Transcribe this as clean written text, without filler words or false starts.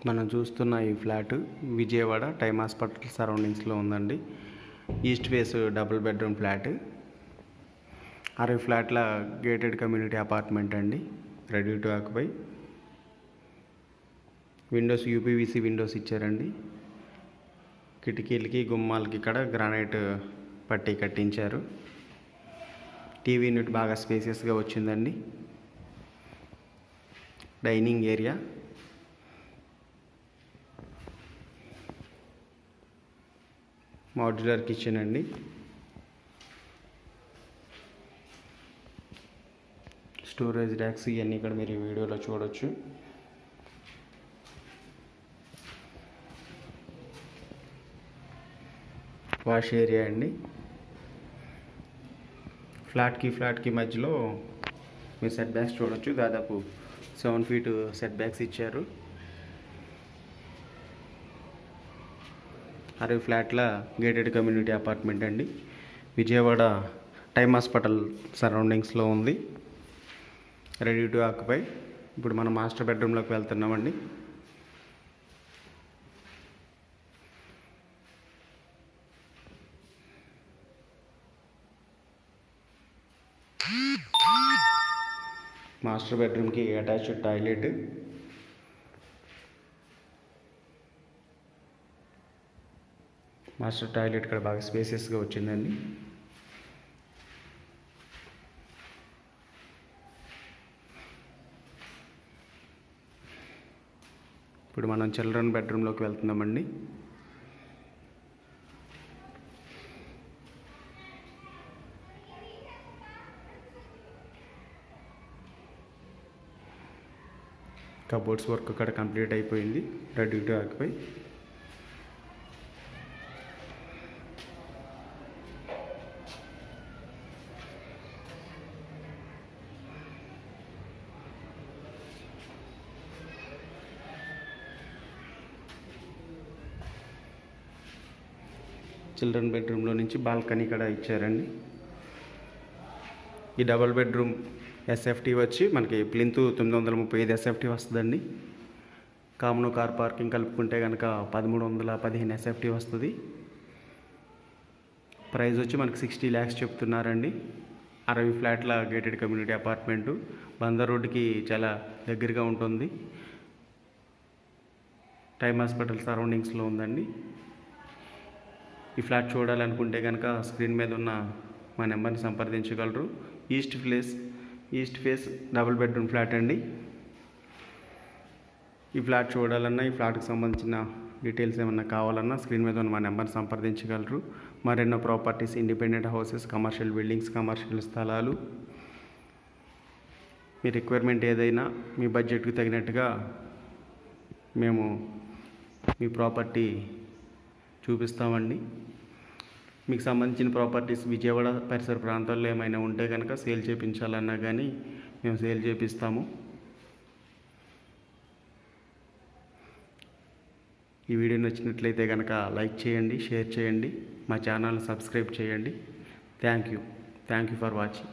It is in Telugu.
మనం చూస్తున్న ఈ ఫ్లాట్ విజయవాడ టైమ్ హాస్పిటల్ సరౌండింగ్స్లో ఉందండి. East face double bedroom flat, 60 ఫ్లాట్ల గేటెడ్ కమ్యూనిటీ అపార్ట్మెంట్ అండి. Ready to occupy. Windows UPVC windows ఇచ్చారండి. కిటికీలకి గుమ్మాలకి ఇక్కడ గ్రానైట్ పట్టి కట్టించారు. టీవీ యూనిట్ బాగా స్పేసియస్గా వచ్చిందండి. డైనింగ్ ఏరియా, మాడ్యులర్ కిచెన్ అండి. స్టోరేజ్ ర్యాక్స్ ఇవన్నీ ఇక్కడ మీరు వీడియోలో చూడొచ్చు. వాష్ ఏరియా అండి. ఫ్లాట్కి మధ్యలో మీరు సెట్ బ్యాక్స్ చూడొచ్చు. దాదాపు 7 feet సెట్ బ్యాక్స్ ఇచ్చారు. 60 ఫ్లాట్ల గేటెడ్ కమ్యూనిటీ అపార్ట్మెంట్ అండి. విజయవాడ టైమ్ హాస్పిటల్ సరౌండింగ్స్లో ఉంది. Ready to occupy. ఇప్పుడు మనం మాస్టర్ బెడ్రూమ్లోకి వెళ్తున్నామండి. మాస్టర్ బెడ్రూమ్కి అటాచ్డ్ టాయిలెట్, మాస్టర్ టాయిలెట్ ఇక్కడ బాగా స్పేసియస్గా వచ్చిందండి. ఇప్పుడు మనం చిల్డ్రన్ బెడ్రూమ్లోకి వెళ్తున్నామండి. కబోర్డ్స్ వర్క్ ఇక్కడ కంప్లీట్ అయిపోయింది. Ready to occupy. చిల్డ్రన్ బెడ్రూమ్లో నుంచి బాల్కనీ ఇక్కడ ఇచ్చారండి. ఈ డబల్ బెడ్రూమ్ ఎస్ఎఫ్టీ వచ్చి మనకి ప్లింత్ 935 ఎస్ఎఫ్టీ వస్తుందండి. కామన్ కార్ పార్కింగ్ కలుపుకుంటే కనుక 1315 ఎస్ఎఫ్టీ వస్తుంది. ప్రైస్ వచ్చి మనకి 60 lakhs చెప్తున్నారండి. 60 ఫ్లాట్ల గేటెడ్ కమ్యూనిటీ అపార్ట్మెంటు బందర్ రోడ్డుకి చాలా దగ్గరగా ఉంటుంది. టైమ్ హాస్పిటల్ సరౌండింగ్స్లో ఉందండి. ఈ ఫ్లాట్ చూడాలనుకుంటే కనుక స్క్రీన్ మీద ఉన్న మా నెంబర్ని సంప్రదించగలరు. East face double bedroom flat అండి. ఈ ఫ్లాట్ చూడాలన్నా, ఈ ఫ్లాట్కి సంబంధించిన డీటెయిల్స్ ఏమన్నా కావాలన్నా స్క్రీన్ మీద ఉన్న మా నెంబర్ని సంప్రదించగలరు. మరెన్నో properties, independent houses, commercial buildings, commercial స్థలాలు, మీ రిక్వైర్మెంట్ ఏదైనా మీ బడ్జెట్కి తగినట్టుగా మేము మీ ప్రాపర్టీ చూపిస్తామండి. మీకు సంబంధించిన ప్రాపర్టీస్ విజయవాడ పరిసర ప్రాంతాల్లో ఏమైనా ఉంటే కనుక సేల్ చేయించాలన్నా కానీ మేము సేల్ చేపిస్తాము. ఈ వీడియో నచ్చినట్లయితే కనుక లైక్ చేయండి, షేర్ చేయండి, మా ఛానల్ సబ్స్క్రైబ్ చేయండి. Thank you for watching.